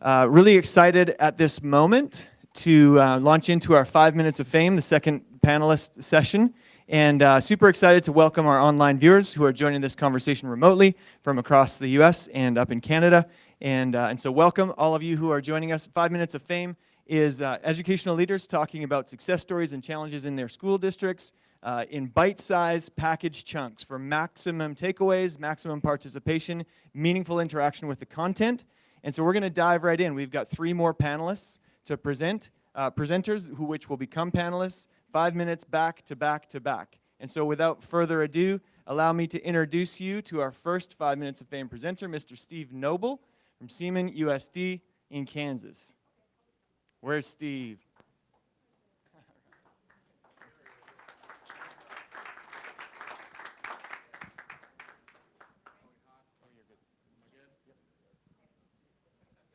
Really excited at this moment to launch into our 5 minutes of fame, the second panelist session, and super excited to welcome our online viewers who are joining this conversation remotely from across the U.S. and up in Canada. And so welcome all of you who are joining us. 5 minutes of fame is educational leaders talking about success stories and challenges in their school districts in bite-sized packaged chunks for maximum takeaways, maximum participation, meaningful interaction with the content. And so we're going to dive right in. We've got 3 more panelists to present, presenters which will become panelists, 5 minutes back to back to back. And so without further ado, allow me to introduce you to our first 5 minutes of fame presenter, Mr. Steve Noble from Seaman USD in Kansas. Where's Steve?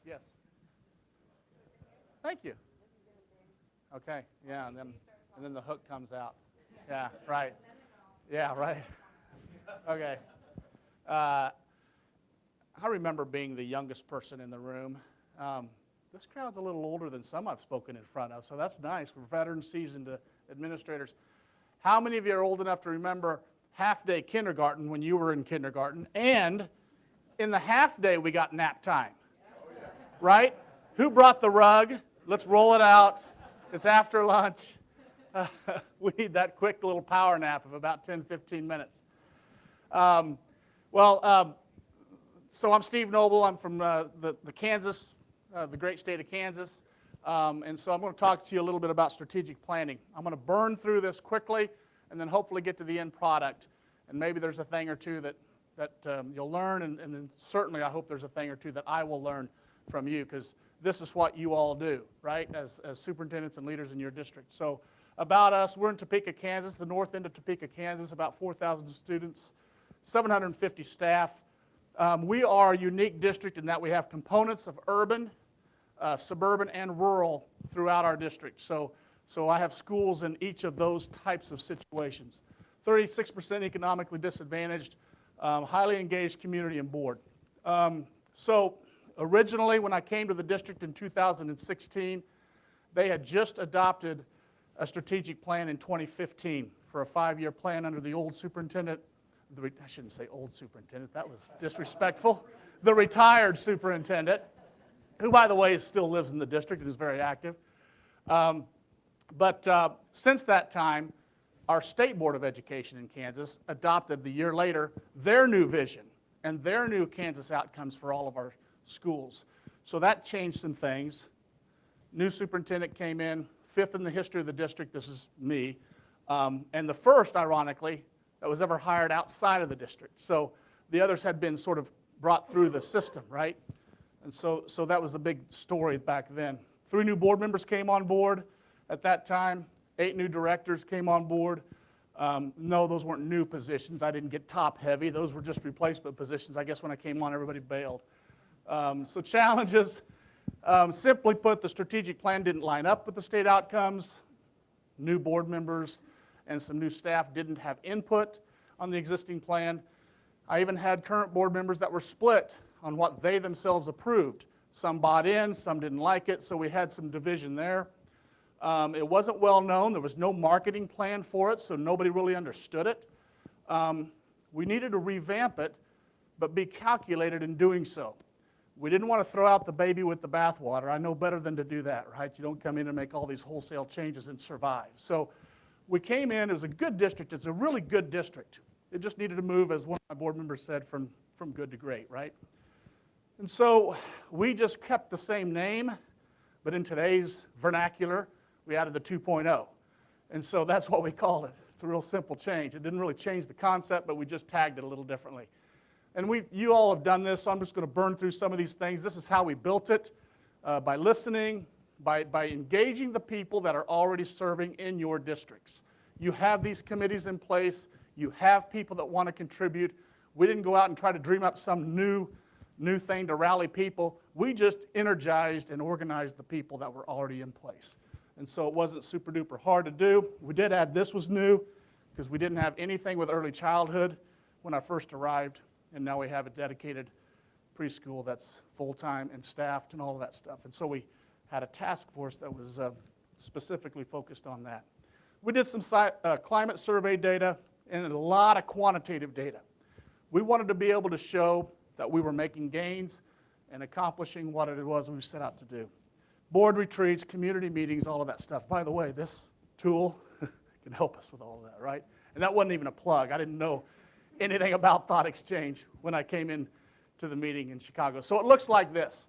Yes. Thank you. Okay. Yeah, and then the hook comes out. Yeah. Right. Yeah. Right. Okay. I remember being the youngest person in the room. This crowd's a little older than some I've spoken in front of, so that's nice. We're veteran, seasoned administrators. How many of you are old enough to remember half-day kindergarten when you were in kindergarten? And in the half-day, we got nap time. Right? Who brought the rug? Let's roll it out. It's after lunch. We need that quick little power nap of about 10, 15 minutes. So I'm Steve Noble. I'm from the Kansas, the great state of Kansas. And so I'm going to talk to you a little bit about strategic planning. I'm going to burn through this quickly and then hopefully get to the end product. And maybe there's a thing or two that you'll learn, and then certainly I hope there's a thing or two that I will learn from you, because this is what you all do, right, as superintendents and leaders in your district. So about us, we're in Topeka, Kansas, the north end of Topeka, Kansas, about 4,000 students, 750 staff. We are a unique district in that we have components of urban, suburban, and rural throughout our district. So I have schools in each of those types of situations. 36% economically disadvantaged, highly engaged community and board. Originally, when I came to the district in 2016, they had just adopted a strategic plan in 2015 for a 5-year plan under the old superintendent. I shouldn't say old superintendent, that was disrespectful. The retired superintendent, who, by the way, still lives in the district and is very active. But since that time, our State Board of Education in Kansas adopted the year later their new vision and their new Kansas outcomes for all of our schools. So that changed some things. New superintendent came in, 5th in the history of the district. This is me. And the first, ironically, that was ever hired outside of the district. So the others had been sort of brought through the system, right? And so that was the big story back then. 3 new board members came on board at that time. 8 new directors came on board. No, those weren't new positions. I didn't get top heavy. Those were just replacement positions. I guess when I came on, everybody bailed. So challenges, simply put, the strategic plan didn't line up with the state outcomes. New board members and some new staff didn't have input on the existing plan. I even had current board members that were split on what they themselves approved. Some bought in, some didn't like it, so we had some division there. It wasn't well known. There was no marketing plan for it, so nobody really understood it. We needed to revamp it, but be calculated in doing so. We didn't want to throw out the baby with the bathwater. I know better than to do that, right? You don't come in and make all these wholesale changes and survive. So we came in. It was a good district. It's a really good district. It just needed to move, as one of my board members said, from good to great, right? And so we just kept the same name, but in today's vernacular, we added the 2.0. And so that's what we called it. It's a real simple change. It didn't really change the concept, but we just tagged it a little differently. And you all have done this, so I'm just going to burn through some of these things. This is how we built it, by listening, by engaging the people that are already serving in your districts. You have these committees in place. You have people that want to contribute. We didn't go out and try to dream up some new thing to rally people. We just energized and organized the people that were already in place. And so it wasn't super duper hard to do. We did add this was new because we didn't have anything with early childhood when I first arrived, and now we have a dedicated preschool that's full-time and staffed and all of that stuff. And so we had a task force that was specifically focused on that. We did some climate survey data and a lot of quantitative data. We wanted to be able to show that we were making gains and accomplishing what it was we set out to do. Board retreats, community meetings, all of that stuff. By the way, this tool can help us with all of that, right? And that wasn't even a plug. I didn't know anything about Thoughtexchange when I came in to the meeting in Chicago. So it looks like this.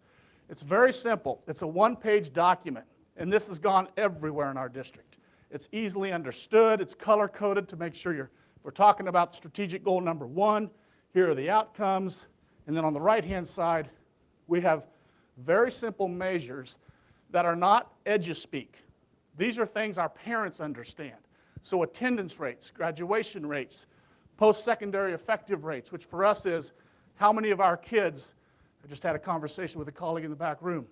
It's very simple. It's a one-page document, and this has gone everywhere in our district. It's easily understood. It's color-coded to make sure we're talking about strategic goal number 1. Here are the outcomes. And then on the right-hand side, we have very simple measures that are not edge-speak. These are things our parents understand. So attendance rates, graduation rates, post-secondary effective rates, which for us is how many of our kids, I just had a conversation with a colleague in the back room,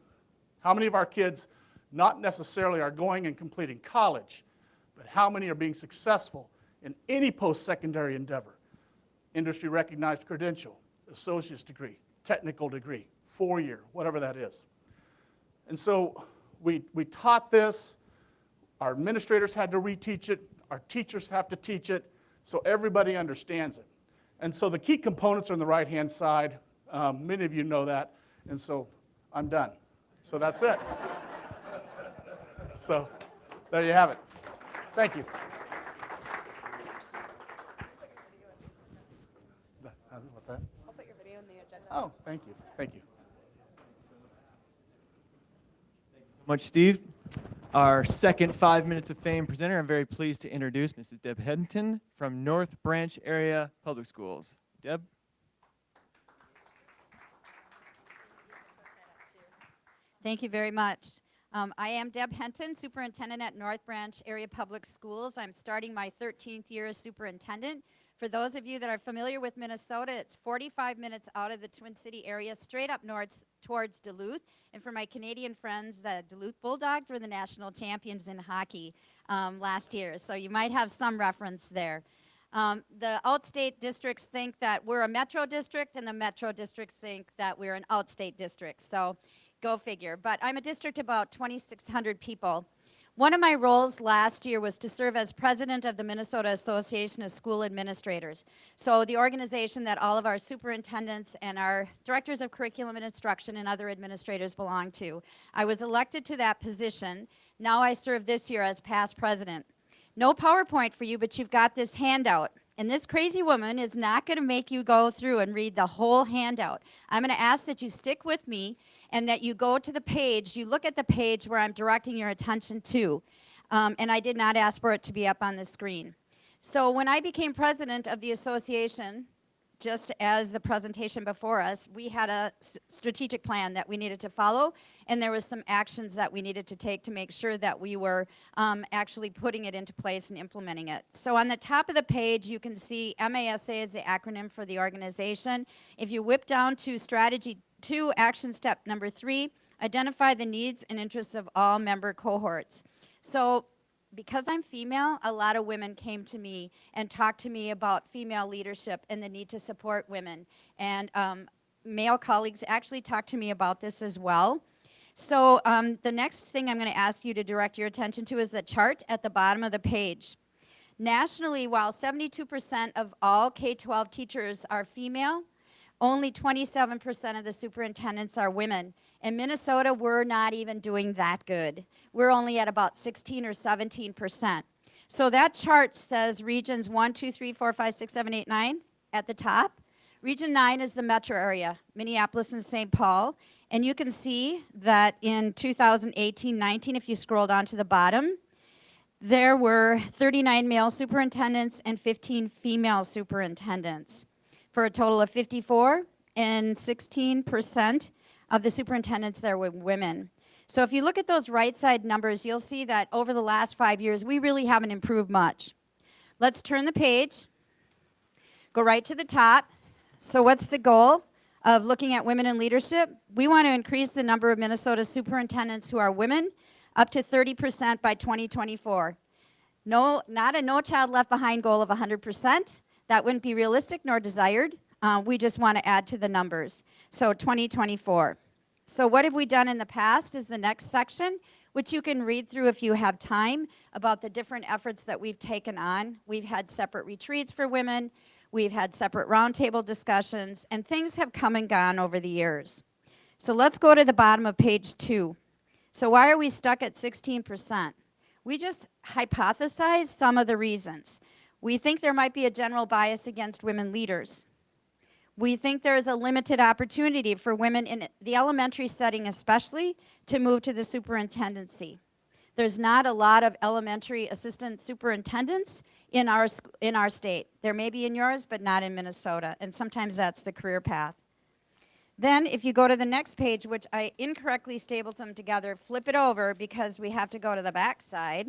how many of our kids not necessarily are going and completing college, but how many are being successful in any post-secondary endeavor, industry recognized credential, associate's degree, technical degree, 4-year, whatever that is. And so we taught this, our administrators had to reteach it, our teachers have to teach it, so everybody understands it. And so the key components are on the right-hand side. Many of you know that, and so I'm done. So that's it. So there you have it. Thank you. What's that? I'll put your video in the agenda. Oh, thank you. Thank you. Much, Steve. Our second 5 minutes of fame presenter, I'm very pleased to introduce Mrs. Deb Henton from North Branch Area Public Schools. Deb? Thank you very much. I am Deb Henton, Superintendent at North Branch Area Public Schools. I'm starting my 13th year as Superintendent. For those of you that are familiar with Minnesota, it's 45 minutes out of the Twin City area, straight up north towards Duluth. And for my Canadian friends, the Duluth Bulldogs were the national champions in hockey last year, so you might have some reference there. The outstate districts think that we're a metro district, and the metro districts think that we're an outstate district, so go figure. But I'm a district of about 2,600 people. One of my roles last year was to serve as president of the Minnesota Association of School Administrators. So the organization that all of our superintendents and our directors of curriculum and instruction and other administrators belong to. I was elected to that position. Now I serve this year as past president. No PowerPoint for you, but you've got this handout. And this crazy woman is not going to make you go through and read the whole handout. I'm going to ask that you stick with me and that you go to the page, you look at the page where I'm directing your attention to. And I did not ask for it to be up on the screen. So when I became president of the association, just as the presentation before us, we had a strategic plan that we needed to follow, and there was some actions that we needed to take to make sure that we were actually putting it into place and implementing it. So on the top of the page, you can see MASA is the acronym for the organization. If you whip down to Strategy 2, Action Step number 3, identify the needs and interests of all member cohorts. So because I'm female, a lot of women came to me and talked to me about female leadership and the need to support women. And male colleagues actually talked to me about this as well. So the next thing I'm going to ask you to direct your attention to is the chart at the bottom of the page. Nationally, while 72% of all K-12 teachers are female, only 27% of the superintendents are women. In Minnesota, we're not even doing that good. We're only at about 16 or 17%. So that chart says regions 1, 2, 3, 4, 5, 6, 7, 8, 9 at the top. Region 9 is the metro area, Minneapolis and St. Paul. And you can see that in 2018-19, if you scroll down to the bottom, there were 39 male superintendents and 15 female superintendents, for a total of 54, and 16% of the superintendents there were women. So if you look at those right side numbers, you'll see that over the last 5 years, we really haven't improved much. Let's turn the page, go right to the top. So what's the goal of looking at women in leadership? We want to increase the number of Minnesota superintendents who are women up to 30% by 2024. No, not a No Child Left Behind goal of 100%. That wouldn't be realistic nor desired. we just want to add to the numbers. So 2024. So what have we done in the past is the next section, which you can read through if you have time, about the different efforts that we've taken on. We've had separate retreats for women. We've had separate roundtable discussions, and things have come and gone over the years. So let's go to the bottom of page 2. So why are we stuck at 16%? We just hypothesized some of the reasons. We think there might be a general bias against women leaders. We think there is a limited opportunity for women in the elementary setting especially to move to the superintendency. There's not a lot of elementary assistant superintendents in our state. There may be in yours, but not in Minnesota, and sometimes that's the career path. Then if you go to the next page, which I incorrectly stapled them together, flip it over because we have to go to the back side.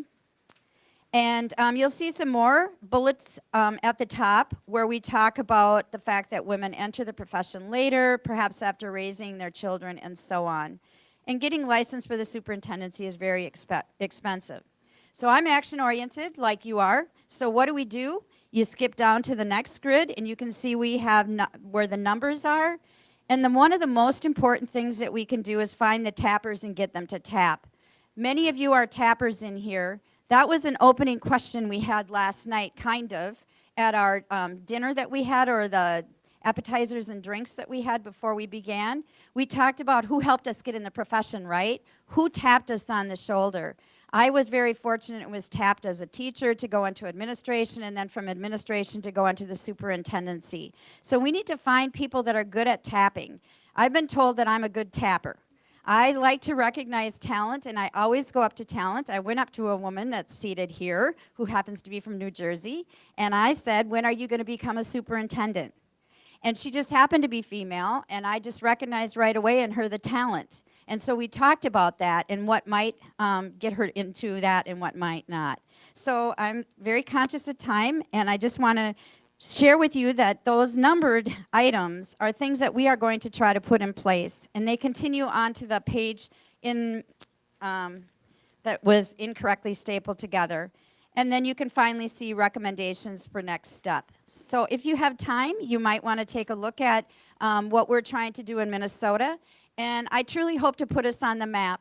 And you'll see some more bullets at the top where we talk about the fact that women enter the profession later, perhaps after raising their children, and so on. And getting licensed for the superintendency is very expensive. So I'm action-oriented, like you are. So what do? You skip down to the next grid, and you can see we have where the numbers are. And then one of the most important things that we can do is find the tappers and get them to tap. Many of you are tappers in here. That was an opening question we had last night, kind of, at our dinner that we had, or the appetizers and drinks that we had before we began. We talked about who helped us get in the profession, right? Who tapped us on the shoulder? I was very fortunate and was tapped as a teacher to go into administration, and then from administration to go into the superintendency. So we need to find people that are good at tapping. I've been told that I'm a good tapper. I like to recognize talent, and I always go up to talent. I went up to a woman that's seated here who happens to be from New Jersey, and I said, when are you going to become a superintendent? And she just happened to be female, and I just recognized right away in her the talent. And so we talked about that and what might get her into that and what might not. So I'm very conscious of time, and I just want to share with you that those numbered items are things that we are going to try to put in place. And they continue on to the page in that was incorrectly stapled together. And then you can finally see recommendations for next step. So if you have time, you might want to take a look at what we're trying to do in Minnesota. And I truly hope to put us on the map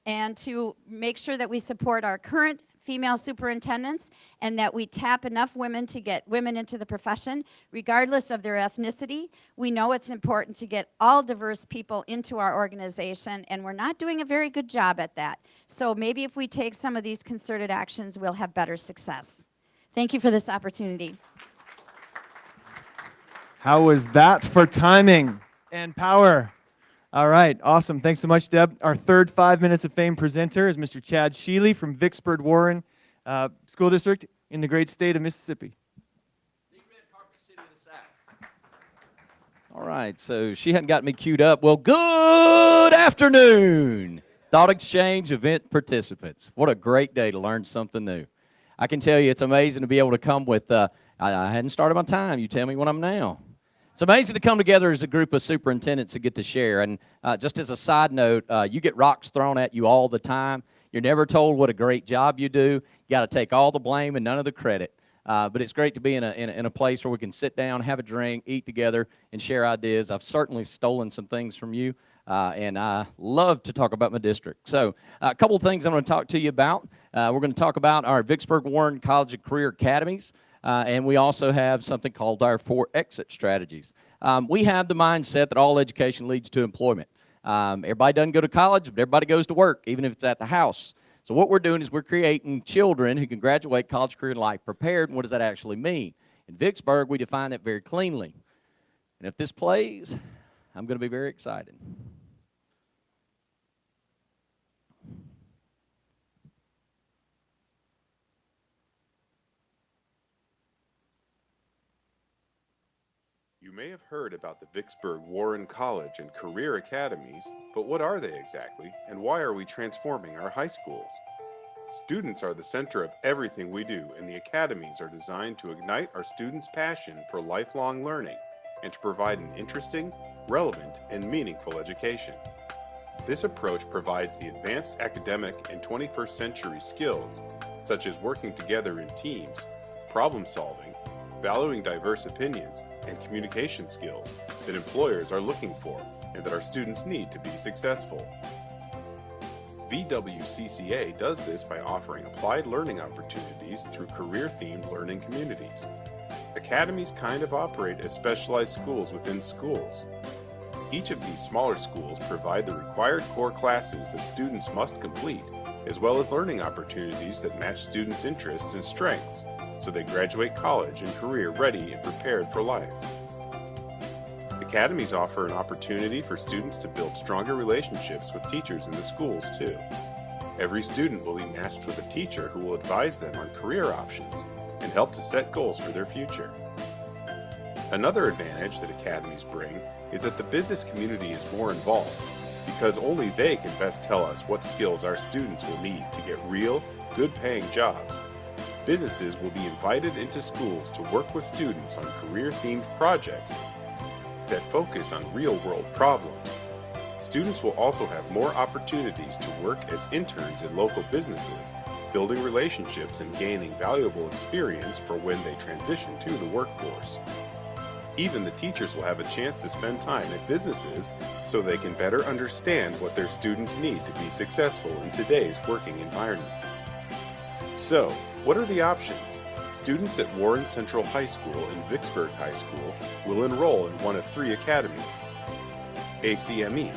and to make sure that we support our current female superintendents and that we tap enough women to get women into the profession, regardless of their ethnicity. We know it's important to get all diverse people into our organization, and we're not doing a very good job at that. So maybe if we take some of these concerted actions, we'll have better success. Thank you for this opportunity. How was that for timing and power? All right, awesome. Thanks so much, Deb. Our third 5 Minutes of Fame presenter is Mr. Chad Shealy from Vicksburg Warren School District in the great state of Mississippi. All right, so she hadn't got me queued up. Well, good afternoon, Thoughtexchange event participants. What a great day to learn something new. I can tell you it's amazing to be able to come with, I hadn't started my time. You tell me when I'm now. It's amazing to come together as a group of superintendents to get to share. And just as a side note, you get rocks thrown at you all the time. You're never told what a great job you do. You got to take all the blame and none of the credit. But it's great to be in a place where we can sit down, have a drink, eat together, and share ideas. I've certainly stolen some things from you, and I love to talk about my district. So a couple of things I'm going to talk to you about. We're going to talk about our Vicksburg Warren College and Career Academies. And we also have something called our 4 exit strategies. We have the mindset that all education leads to employment. Everybody doesn't go to college, but everybody goes to work, even if it's at the house. So what we're doing is we're creating children who can graduate college, career, and life prepared. And what does that actually mean? In Vicksburg, we define it very cleanly. And if this plays, I'm going to be very excited. You may have heard about the Vicksburg Warren College and Career Academies, but what are they exactly, and why are we transforming our high schools? Students are the center of everything we do, and the academies are designed to ignite our students' passion for lifelong learning and to provide an interesting, relevant, and meaningful education. This approach provides the advanced academic and 21st century skills, such as working together in teams, problem solving, valuing diverse opinions, and communication skills that employers are looking for and that our students need to be successful. VWCCA does this by offering applied learning opportunities through career-themed learning communities. Academies kind of operate as specialized schools within schools. Each of these smaller schools provide the required core classes that students must complete, as well as learning opportunities that match students' interests and strengths, so they graduate college and career ready and prepared for life. Academies offer an opportunity for students to build stronger relationships with teachers in the schools too. Every student will be matched with a teacher who will advise them on career options and help to set goals for their future. Another advantage that academies bring is that the business community is more involved, because only they can best tell us what skills our students will need to get real, good-paying jobs. Businesses will be invited into schools to work with students on career-themed projects that focus on real-world problems. Students will also have more opportunities to work as interns in local businesses, building relationships and gaining valuable experience for when they transition to the workforce. Even the teachers will have a chance to spend time at businesses so they can better understand what their students need to be successful in today's working environment. So, what are the options? Students at Warren Central High School and Vicksburg High School will enroll in one of 3 academies: ACME,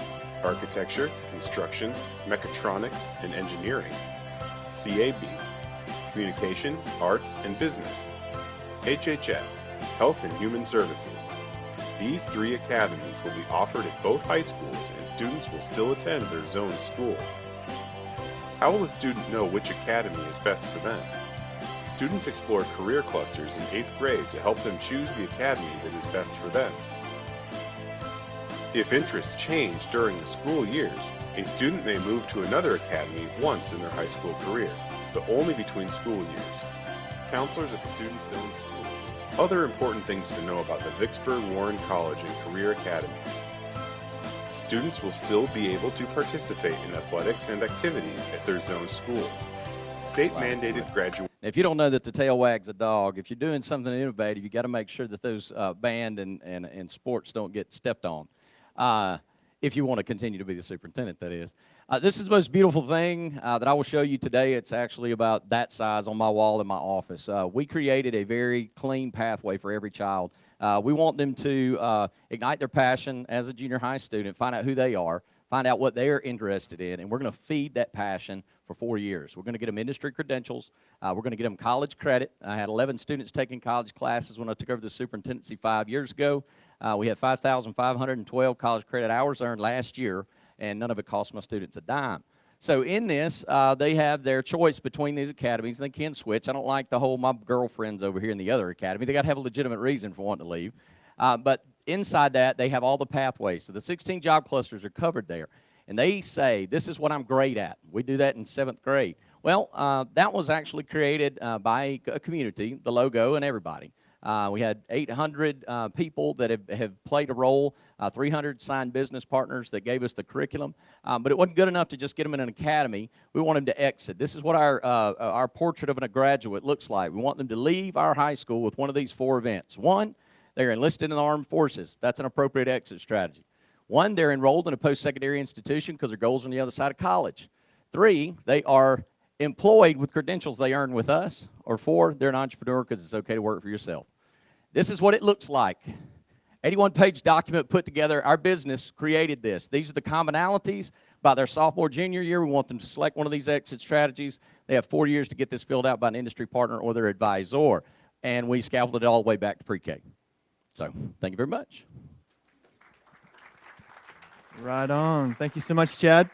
Architecture, Construction, Mechatronics, and Engineering; CAB, Communication, Arts, and Business; HHS, Health and Human Services. These 3 academies will be offered at both high schools, and students will still attend their zone school. How will a student know which academy is best for them? Students explore career clusters in 8th grade to help them choose the academy that is best for them. If interests change during the school years, a student may move to another academy once in their high school career, but only between school years. Counselors at the student's zone school. Other important things to know about the Vicksburg Warren College and Career Academies. Students will still be able to participate in athletics and activities at their zone schools. State-mandated graduate. If you don't know that the tail wags a dog, if you're doing something innovative, you got to make sure that those band and sports don't get stepped on. If you want to continue to be the superintendent, that is. This is the most beautiful thing that I will show you today. It's actually about that size on my wall in my office. We created a very clean pathway for every child. We want them to ignite their passion as a junior high student, find out who they are, find out what they're interested in, and we're going to feed that passion for 4 years. We're going to get them industry credentials. We're going to get them college credit. I had 11 students taking college classes when I took over the superintendency 5 years ago. We had 5,512 college credit hours earned last year, and none of it cost my students a dime. So in this, they have their choice between these academies, and they can switch. I don't like the whole my girlfriend's over here in the other academy. They got to have a legitimate reason for wanting to leave. But inside that, they have all the pathways. So the 16 job clusters are covered there. And they say, this is what I'm great at. We do that in 7th grade. Well, that was actually created by a community, the logo, and everybody. We had 800 people that have played a role, 300 signed business partners that gave us the curriculum. But it wasn't good enough to just get them in an academy. We want them to exit. This is what our portrait of a graduate looks like. We want them to leave our high school with one of these 4 events. 1, they're enlisted in the armed forces. That's an appropriate exit strategy. 1, they're enrolled in a post-secondary institution because their goals are on the other side of college. 3, they are employed with credentials they earn with us. Or 4, they're an entrepreneur because it's okay to work for yourself. This is what it looks like. 81-page document put together. Our business created this. These are the commonalities. By their sophomore, junior year, we want them to select one of these exit strategies. They have 4 years to get this filled out by an industry partner or their advisor. And we scaffolded it all the way back to pre-K. So, thank you very much. Right on. Thank you so much, Chad.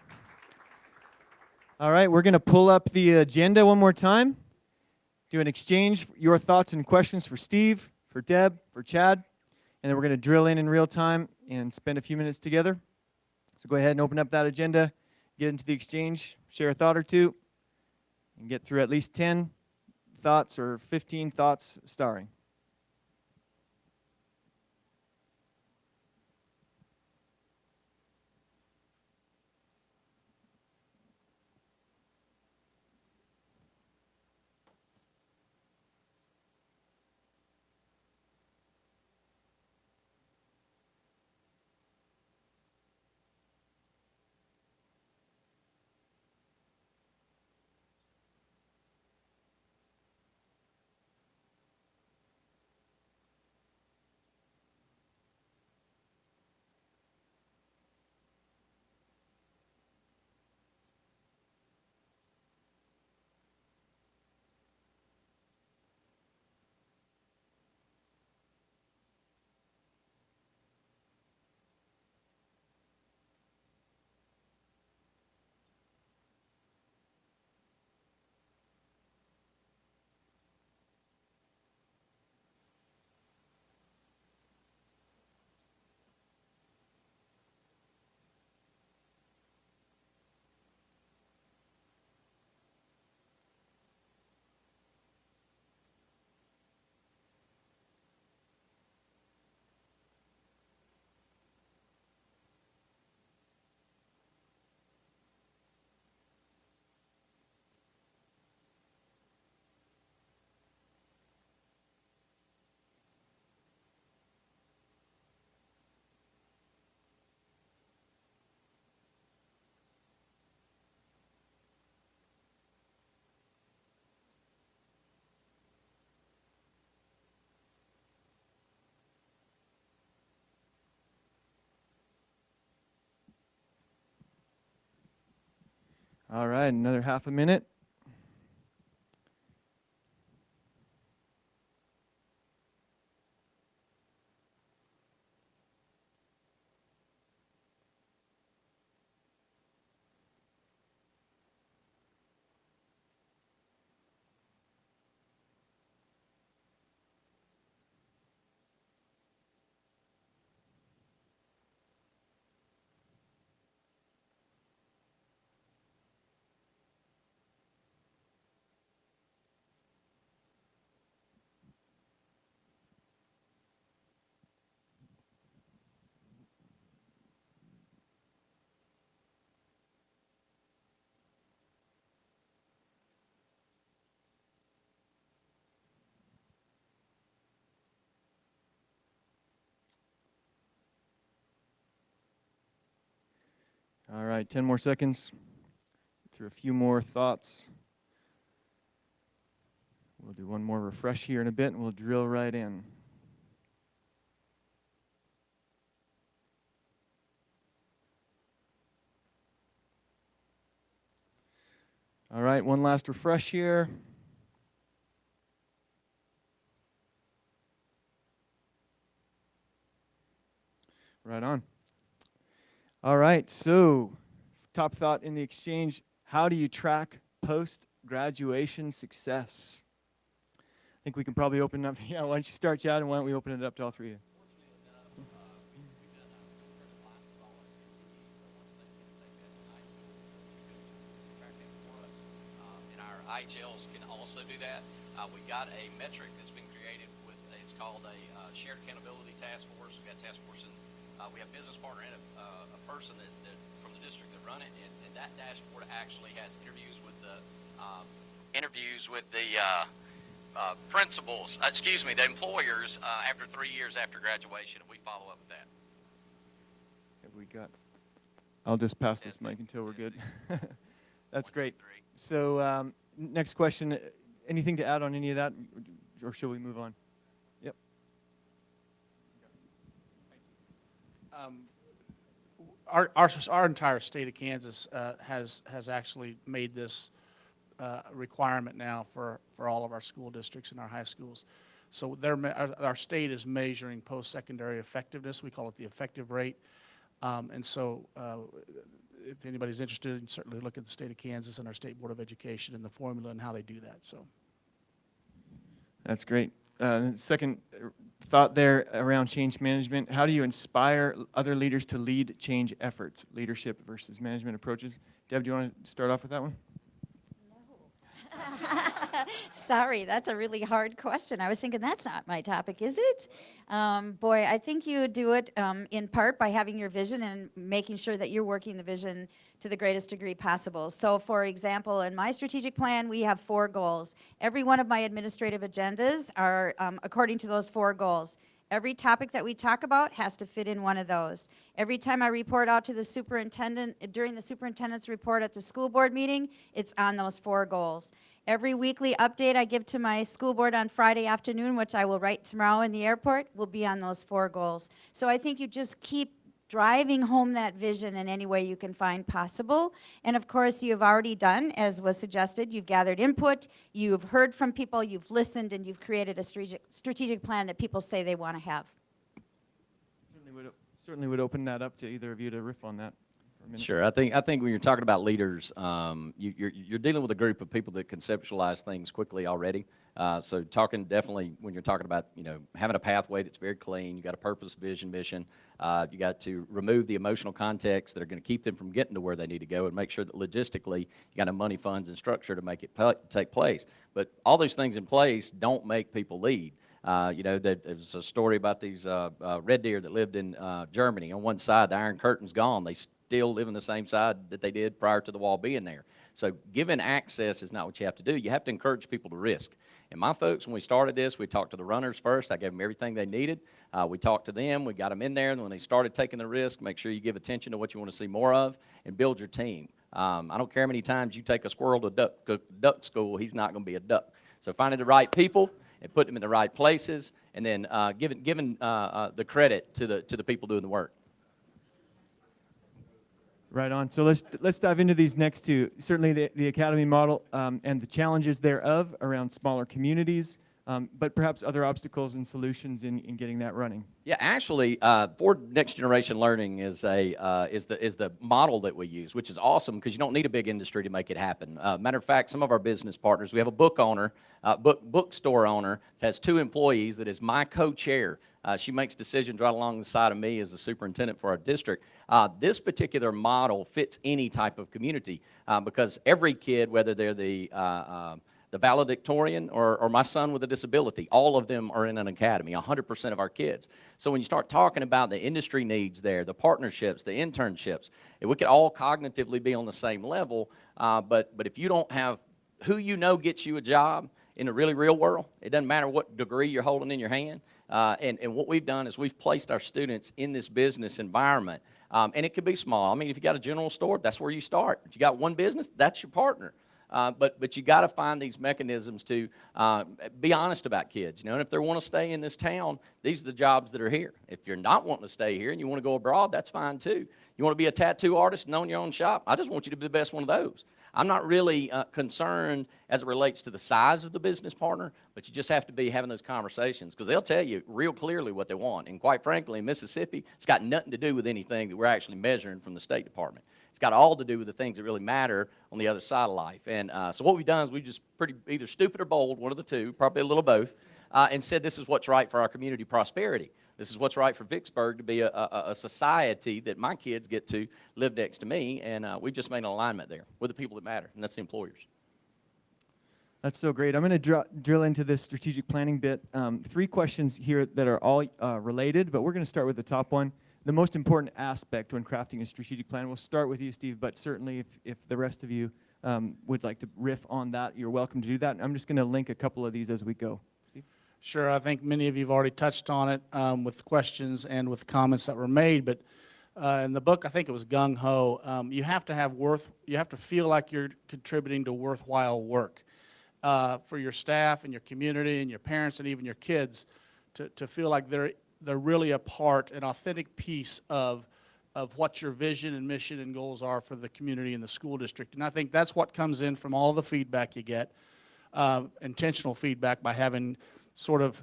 All right, we're going to pull up the agenda one more time. Do an exchange, your thoughts and questions for Steve, for Deb, for Chad. And then we're going to drill in real time and spend a few minutes together. So go ahead and open up that agenda, get into the exchange, share a thought or two, and get through at least 10 thoughts or 15 thoughts starring. All right, another half a minute. All right, 10 more seconds. Through a few more thoughts. We'll do one more refresh here in a bit, and we'll drill right in. All right, one last refresh here. Right on. All right, so top thought in the exchange, how do you track post-graduation success? I think we can probably open up, yeah, why don't you start, Chad, and why don't we open it up to all three of you? IHLs can also do that. We got a metric that's been created with, it's called a shared accountability task force. We've got task force and we have business partner and a person that from the district that run it, and that dashboard actually has interviews with the principals, the employers after 3 years after graduation, and we follow up with that. Have we got, I'll just pass this mic until we're good. That's great. So next question, anything to add on any of that, or should we move on? Yep. Our entire state of Kansas has actually made this requirement now for all of our school districts and our high schools. So our state is measuring post-secondary effectiveness. We call it the effective rate. And so if anybody's interested, you can certainly look at the state of Kansas and our State Board of Education and the formula and how they do that. So that's great. Second thought there around change management. How do you inspire other leaders to lead change efforts, leadership versus management approaches? Deb, do you want to start off with that one? Sorry, that's a really hard question. I was thinking that's not my topic, is it? Boy, I think you do it in part by having your vision and making sure that you're working the vision to the greatest degree possible. So, for example, in my strategic plan, we have 4 goals. Every one of my administrative agendas are according to those 4 goals. Every topic that we talk about has to fit in one of those. Every time I report out to the superintendent, during the superintendent's report at the school board meeting, it's on those 4 goals. Every weekly update I give to my school board on Friday afternoon, which I will write tomorrow in the airport, will be on those 4 goals. So I think you just keep driving home that vision in any way you can find possible. And of course, you've already done, as was suggested, you've gathered input, you've heard from people, you've listened, and you've created a strategic plan that people say they want to have. Certainly would open that up to either of you to riff on that for a minute. Sure. I think when you're talking about leaders, you're dealing with a group of people that conceptualize things quickly already. So talking definitely when you're talking about having a pathway that's very clean, you got a purpose, vision, mission. You got to remove the emotional context that are going to keep them from getting to where they need to go, and make sure that logistically you got enough money, funds, and structure to make it take place. But all those things in place don't make people lead. There's a story about these red deer that lived in Germany. On one side, the Iron Curtain's gone. They still live on the same side that they did prior to the wall being there. So giving access is not what you have to do. You have to encourage people to risk. And my folks, when we started this, we talked to the runners first. I gave them everything they needed. We talked to them. We got them in there. And when they started taking the risk, make sure you give attention to what you want to see more of and build your team. I don't care how many times you take a squirrel to duck school, he's not going to be a duck. So finding the right people and putting them in the right places, and then giving the credit to the people doing the work. Right on. So let's dive into these next two. Certainly the academy model and the challenges thereof around smaller communities, but perhaps other obstacles and solutions in getting that running. Yeah, actually, Ford Next Generation Learning is the model that we use, which is awesome because you don't need a big industry to make it happen. Matter of fact, some of our business partners, we have a bookstore owner, has 2 employees that is my co-chair. She makes decisions right along the side of me as the superintendent for our district. This particular model fits any type of community because every kid, whether they're the valedictorian or my son with a disability, all of them are in an academy, 100% of our kids. So when you start talking about the industry needs there, the partnerships, the internships, we could all cognitively be on the same level, but if you don't have who you know gets you a job in the really real world, it doesn't matter what degree you're holding in your hand. And what we've done is we've placed our students in this business environment, and it could be small. I mean, if you got a general store, that's where you start. If you got one business, that's your partner. But you got to find these mechanisms to be honest about kids, you know. And if they want to stay in this town, these are the jobs that are here. If you're not wanting to stay here and you want to go abroad, that's fine too. You want to be a tattoo artist and own your own shop? I just want you to be the best one of those. I'm not really concerned as it relates to the size of the business partner, but you just have to be having those conversations because they'll tell you real clearly what they want. And quite frankly, in Mississippi, it's got nothing to do with anything that we're actually measuring from the State Department. It's got all to do with the things that really matter on the other side of life. And so what we've done is we've just either stupid or bold, one of the two, probably a little both, and said this is what's right for our community prosperity. This is what's right for Vicksburg to be a society that my kids get to live next to me, and we've just made an alignment there with the people that matter, and that's the employers. That's so great. I'm going to drill into this strategic planning bit. 3 questions here that are all related, but we're going to start with the top one. The most important aspect when crafting a strategic plan. We'll start with you, Steve, but certainly if the rest of you would like to riff on that, you're welcome to do that. I'm just going to link a couple of these as we go. Steve? Sure, I think many of you have already touched on it with questions and with comments that were made, but in the book, I think it was Gung Ho, you have to feel like you're contributing to worthwhile work for your staff and your community and your parents and even your kids to feel like they're really a part, an authentic piece of what your vision and mission and goals are for the community and the school district. And I think that's what comes in from all the feedback you get, intentional feedback by having sort of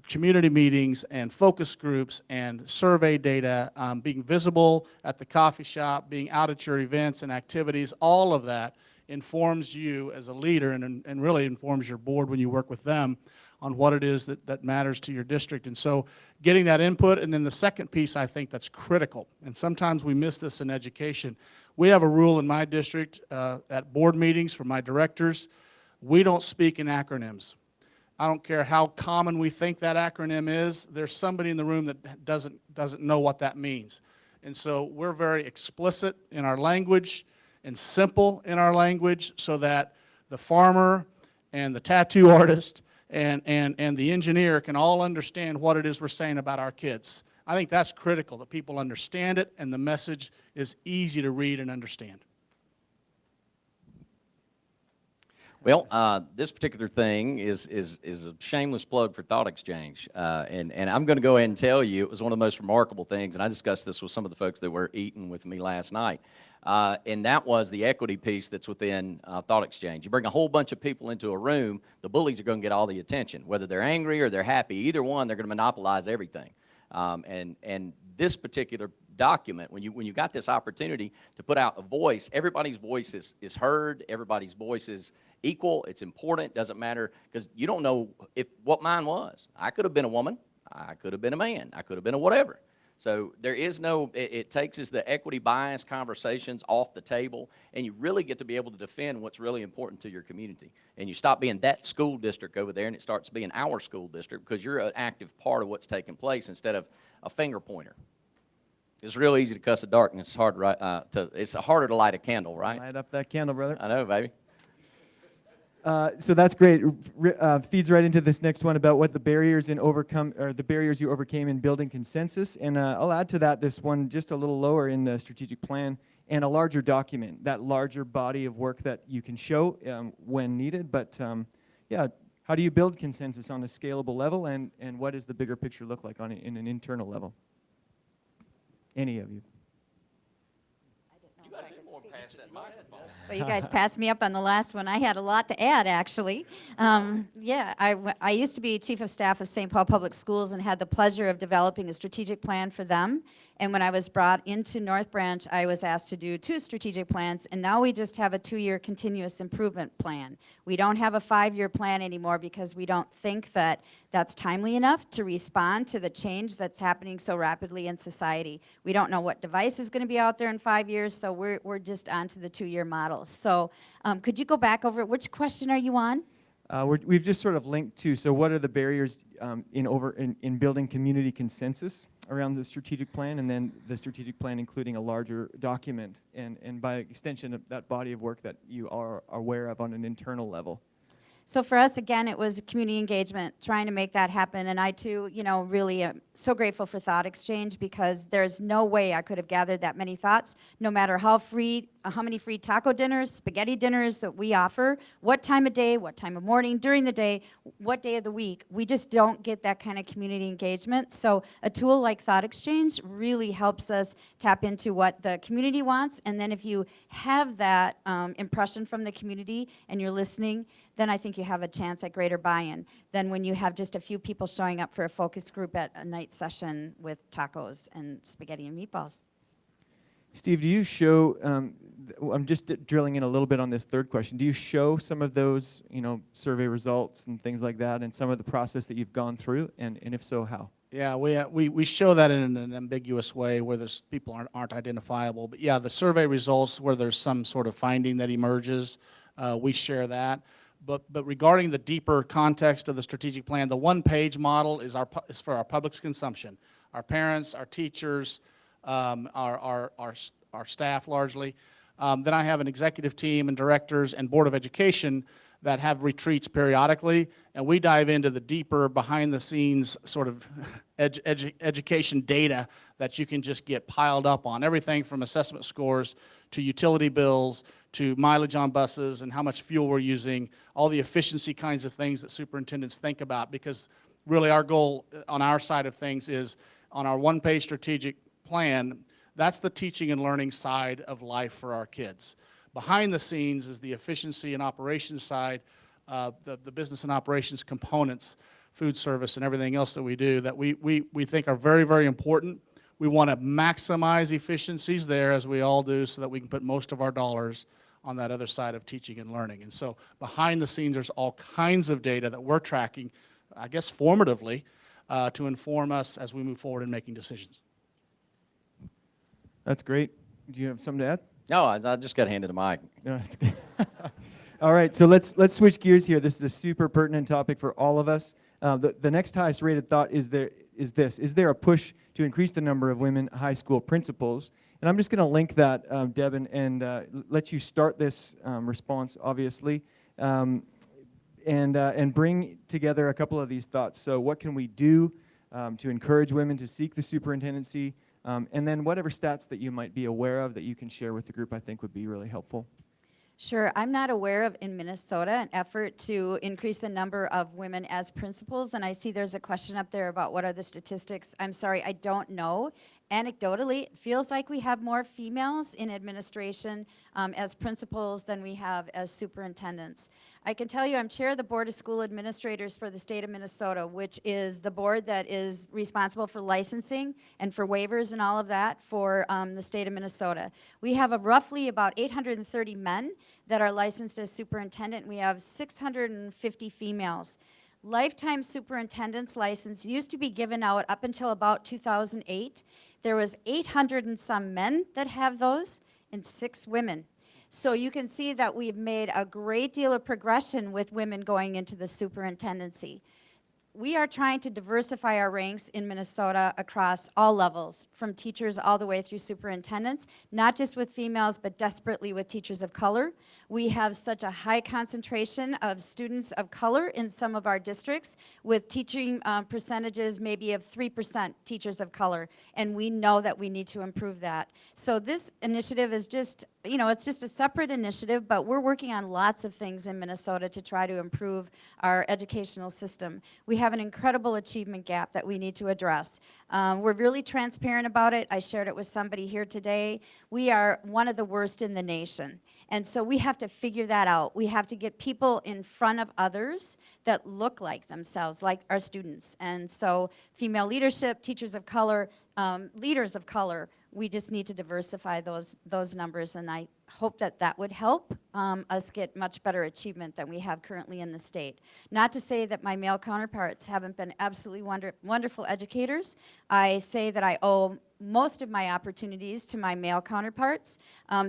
community meetings and focus groups and survey data, being visible at the coffee shop, being out at your events and activities. All of that informs you as a leader and really informs your board when you work with them on what it is that matters to your district. And so getting that input, and then the second piece I think that's critical, and sometimes we miss this in education. We have a rule in my district at board meetings for my directors, we don't speak in acronyms. I don't care how common we think that acronym is, there's somebody in the room that doesn't know what that means. And so we're very explicit in our language and simple in our language so that the farmer and the tattoo artist and the engineer can all understand what it is we're saying about our kids. I think that's critical, that people understand it and the message is easy to read and understand. Well, this particular thing is a shameless plug for Thoughtexchange, and I'm going to go ahead and tell you it was one of the most remarkable things, and I discussed this with some of the folks that were eating with me last night, and that was the equity piece that's within Thoughtexchange. You bring a whole bunch of people into a room, the bullies are going to get all the attention. Whether they're angry or they're happy, either one, they're going to monopolize everything. And this particular document, when you got this opportunity to put out a voice, everybody's voice is heard, everybody's voice is equal, it's important, doesn't matter, because you don't know what mine was. I could have been a woman, I could have been a man, I could have been a whatever. So there is no, it takes us the equity bias conversations off the table, and you really get to be able to defend what's really important to your community. And you stop being that school district over there, and it starts being our school district, because you're an active part of what's taking place instead of a finger pointer. It's real easy to cuss the darkness. It's harder to light a candle, right? Light up that candle, brother. I know, baby. So that's great. Feeds right into this next one about what the barriers you overcame in building consensus. And I'll add to that this one just a little lower in the strategic plan and a larger document, that larger body of work that you can show when needed. But yeah, how do you build consensus on a scalable level, and what does the bigger picture look like in an internal level? Any of you? I Well, you guys passed me up on the last one. I had a lot to add, actually. Yeah, I used to be chief of staff of St. Paul Public Schools and had the pleasure of developing a strategic plan for them. And when I was brought into North Branch, I was asked to do 2 strategic plans, and now we just have a 2-year continuous improvement plan. We don't have a 5-year plan anymore because we don't think that that's timely enough to respond to the change that's happening so rapidly in society. We don't know what device is going to be out there in 5 years, so we're just on to the 2-year model. So could you go back over it? Which question are you on? We've just sort of linked to, so what are the barriers in building community consensus around the strategic plan, and then the strategic plan including a larger document, and by extension that body of work that you are aware of on an internal level? So for us, again, it was community engagement, trying to make that happen. And I, too, really am so grateful for Thoughtexchange, because there's no way I could have gathered that many thoughts, no matter how many free taco dinners, spaghetti dinners that we offer, what time of day, what time of morning, during the day, what day of the week. We just don't get that kind of community engagement. So a tool like Thoughtexchange really helps us tap into what the community wants. And then if you have that impression from the community and you're listening, then I think you have a chance at greater buy-in than when you have just a few people showing up for a focus group at a night session with tacos and spaghetti and meatballs. Steve, do you show, I'm just drilling in a little bit on this third question, do you show some of those, survey results and things like that, and some of the process that you've gone through, and if so, how? Yeah, we show that in an ambiguous way where there's people aren't identifiable. But yeah, the survey results where there's some sort of finding that emerges, we share that. But regarding the deeper context of the strategic plan, the one-page model is for our public's consumption. Our parents, our teachers, our staff largely. Then I have an executive team and directors and Board of Education that have retreats periodically, and we dive into the deeper behind-the-scenes sort of education data that you can just get piled up on. Everything from assessment scores to utility bills to mileage on buses and how much fuel we're using, all the efficiency kinds of things that superintendents think about, because really our goal on our side of things is on our one-page strategic plan, that's the teaching and learning side of life for our kids. Behind the scenes is the efficiency and operations side, the business and operations components, food service and everything else that we do that we think are very, very important. We want to maximize efficiencies there, as we all do, so that we can put most of our dollars on that other side of teaching and learning. And so behind the scenes, there's all kinds of data that we're tracking, I guess formatively, to inform us as we move forward in making decisions. That's great. Do you have something to add? No, I just got handed a mic. No, that's good. All right, so let's switch gears here. This is a super pertinent topic for all of us. The next highest rated thought is this. Is there a push to increase the number of women high school principals? And I'm just going to link that, Deb, and let you start this response, obviously, and bring together a couple of these thoughts. So what can we do to encourage women to seek the superintendency? And then whatever stats that you might be aware of that you can share with the group, I think would be really helpful. Sure. I'm not aware of, in Minnesota, an effort to increase the number of women as principals, and I see there's a question up there about what are the statistics. I'm sorry, I don't know. Anecdotally, it feels like we have more females in administration as principals than we have as superintendents. I can tell you I'm chair of the Board of School Administrators for the state of Minnesota, which is the board that is responsible for licensing and for waivers and all of that for the state of Minnesota. We have roughly about 830 men that are licensed as superintendent. We have 650 females. Lifetime superintendent's license used to be given out up until about 2008. There was 800 and some men that have those and 6 women. So you can see that we've made a great deal of progression with women going into the superintendency. We are trying to diversify our ranks in Minnesota across all levels, from teachers all the way through superintendents, not just with females, but desperately with teachers of color. We have such a high concentration of students of color in some of our districts, with teaching percentages maybe of 3% teachers of color, and we know that we need to improve that. So this initiative is just, it's just a separate initiative, but we're working on lots of things in Minnesota to try to improve our educational system. We have an incredible achievement gap that we need to address. We're really transparent about it. I shared it with somebody here today. We are one of the worst in the nation. And so we have to figure that out. We have to get people in front of others that look like themselves, like our students. And so female leadership, teachers of color, leaders of color, we just need to diversify those numbers, and I hope that that would help us get much better achievement than we have currently in the state. Not to say that my male counterparts haven't been absolutely wonderful educators. I say that I owe most of my opportunities to my male counterparts.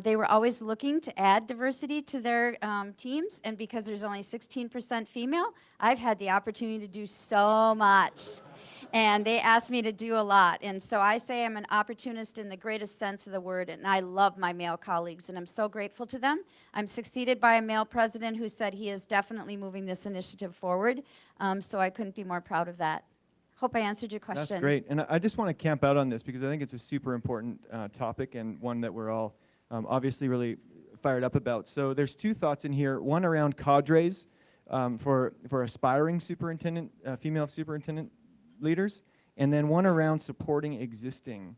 They were always looking to add diversity to their teams, and because there's only 16% female, I've had the opportunity to do so much. And they asked me to do a lot. And so I say I'm an opportunist in the greatest sense of the word, and I love my male colleagues, and I'm so grateful to them. I'm succeeded by a male president who said he is definitely moving this initiative forward, so I couldn't be more proud of that. Hope I answered your question. That's great. And I just want to camp out on this because I think it's a super important topic and one that we're all obviously really fired up about. So there's two thoughts in here, one around cadres for aspiring superintendent, female superintendent leaders, and then one around supporting existing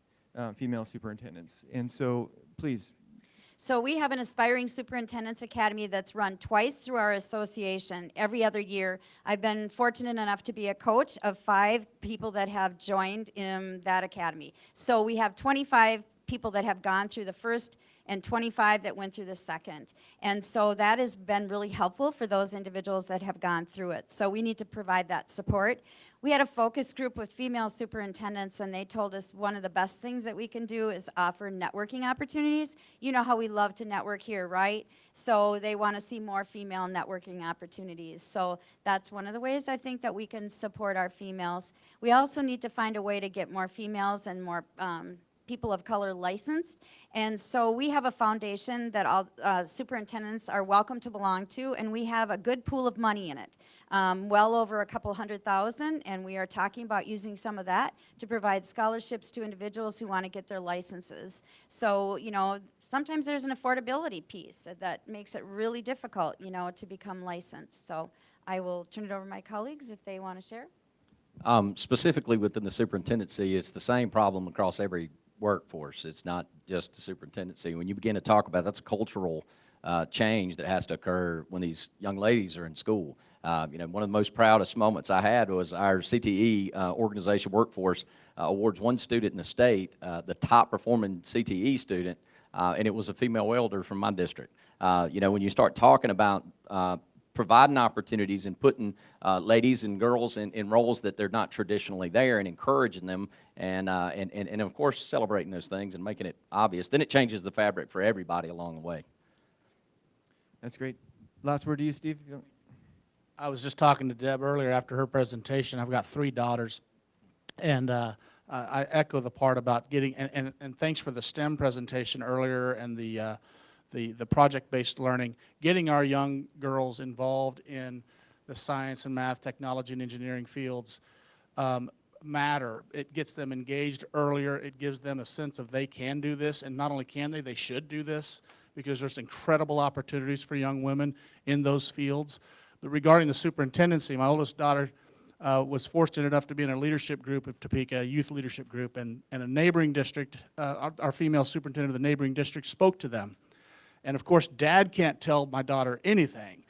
female superintendents. And so, please. So we have an Aspiring Superintendents Academy that's run twice through our association every other year. I've been fortunate enough to be a coach of 5 people that have joined in that academy. So we have 25 people that have gone through the first and 25 that went through the second. And so that has been really helpful for those individuals that have gone through it. So we need to provide that support. We had a focus group with female superintendents, and they told us one of the best things that we can do is offer networking opportunities. You know how we love to network here, right? So they want to see more female networking opportunities. So that's one of the ways I think that we can support our females. We also need to find a way to get more females and more people of color licensed. And so we have a foundation that all superintendents are welcome to belong to, and we have a good pool of money in it. Well over a couple $100,000, and we are talking about using some of that to provide scholarships to individuals who want to get their licenses. So, you know, sometimes there's an affordability piece that makes it really difficult, you know, to become licensed. So I will turn it over to my colleagues if they want to share. Specifically within the superintendency, it's the same problem across every workforce. It's not just the superintendency. When you begin to talk about that's a cultural change that has to occur when these young ladies are in school. You know, one of the most proudest moments I had was our CTE organization workforce awards one student in the state, the top performing CTE student, and it was a female welder from my district. You know, when you start talking about providing opportunities and putting ladies and girls in roles that they're not traditionally there and encouraging them and of course celebrating those things and making it obvious, then it changes the fabric for everybody along the way. That's great. Last word to you, Steve. I was just talking to Deb earlier after her presentation. I've got 3 daughters, and I echo the part about getting, and thanks for the STEM presentation earlier and the project-based learning, getting our young girls involved in the science and math, technology, and engineering fields matter. It gets them engaged earlier. It gives them a sense of they can do this, and not only can they should do this, because there's incredible opportunities for young women in those fields. But regarding the superintendency, my oldest daughter was fortunate enough to be in a leadership group of Topeka, a youth leadership group, and a neighboring district, our female superintendent of the neighboring district spoke to them. And of course, Dad can't tell my daughter anything.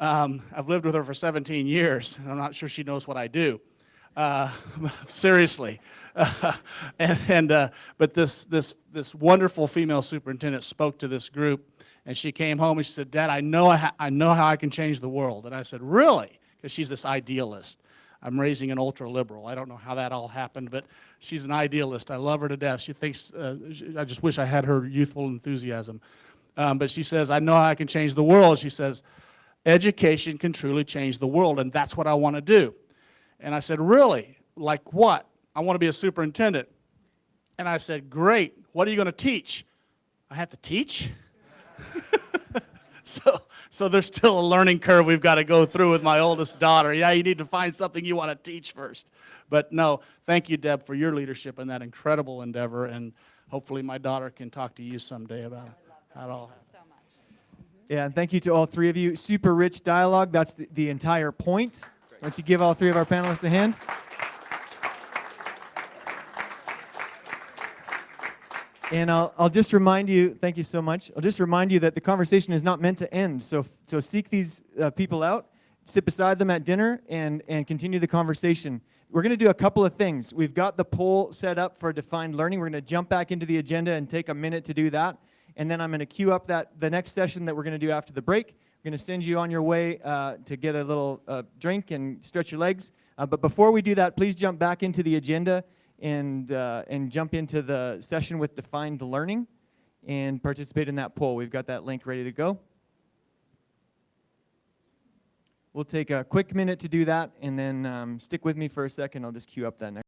I've lived with her for 17 years, and I'm not sure she knows what I do. Seriously. But this wonderful female superintendent spoke to this group, and she came home and she said, "Dad, I know how I can change the world." And I said, "Really?" Because she's this idealist. I'm raising an ultra-liberal. I don't know how that all happened, but she's an idealist. I love her to death. She thinks, I just wish I had her youthful enthusiasm. But she says, "I know how I can change the world." She says, "Education can truly change the world, and that's what I want to do." And I said, "Really? Like what?" "I want to be a superintendent." And I said, "Great. What are you going to teach?" "I have to teach?" So there's still a learning curve we've got to go through with my oldest daughter. Yeah, you need to find something you want to teach first. But no, thank you, Deb, for your leadership in that incredible endeavor, and hopefully my daughter can talk to you someday about how it all happened. So much. Yeah, and thank you to all 3 of you. Super rich dialogue. That's the entire point. Why don't you give all 3 of our panelists a hand? And I'll just remind you, thank you so much. I'll just remind you that the conversation is not meant to end. So seek these people out, sit beside them at dinner, and continue the conversation. We're going to do a couple of things. We've got the poll set up for defined learning. We're going to jump back into the agenda and take a minute to do that. And then I'm going to queue up the next session that we're going to do after the break. We're going to send you on your way to get a little drink and stretch your legs. But before we do that, please jump back into the agenda and jump into the session with defined learning and participate in that poll. We've got that link ready to go. We'll take a quick minute to do that, and then stick with me for a second. I'll just queue up that next.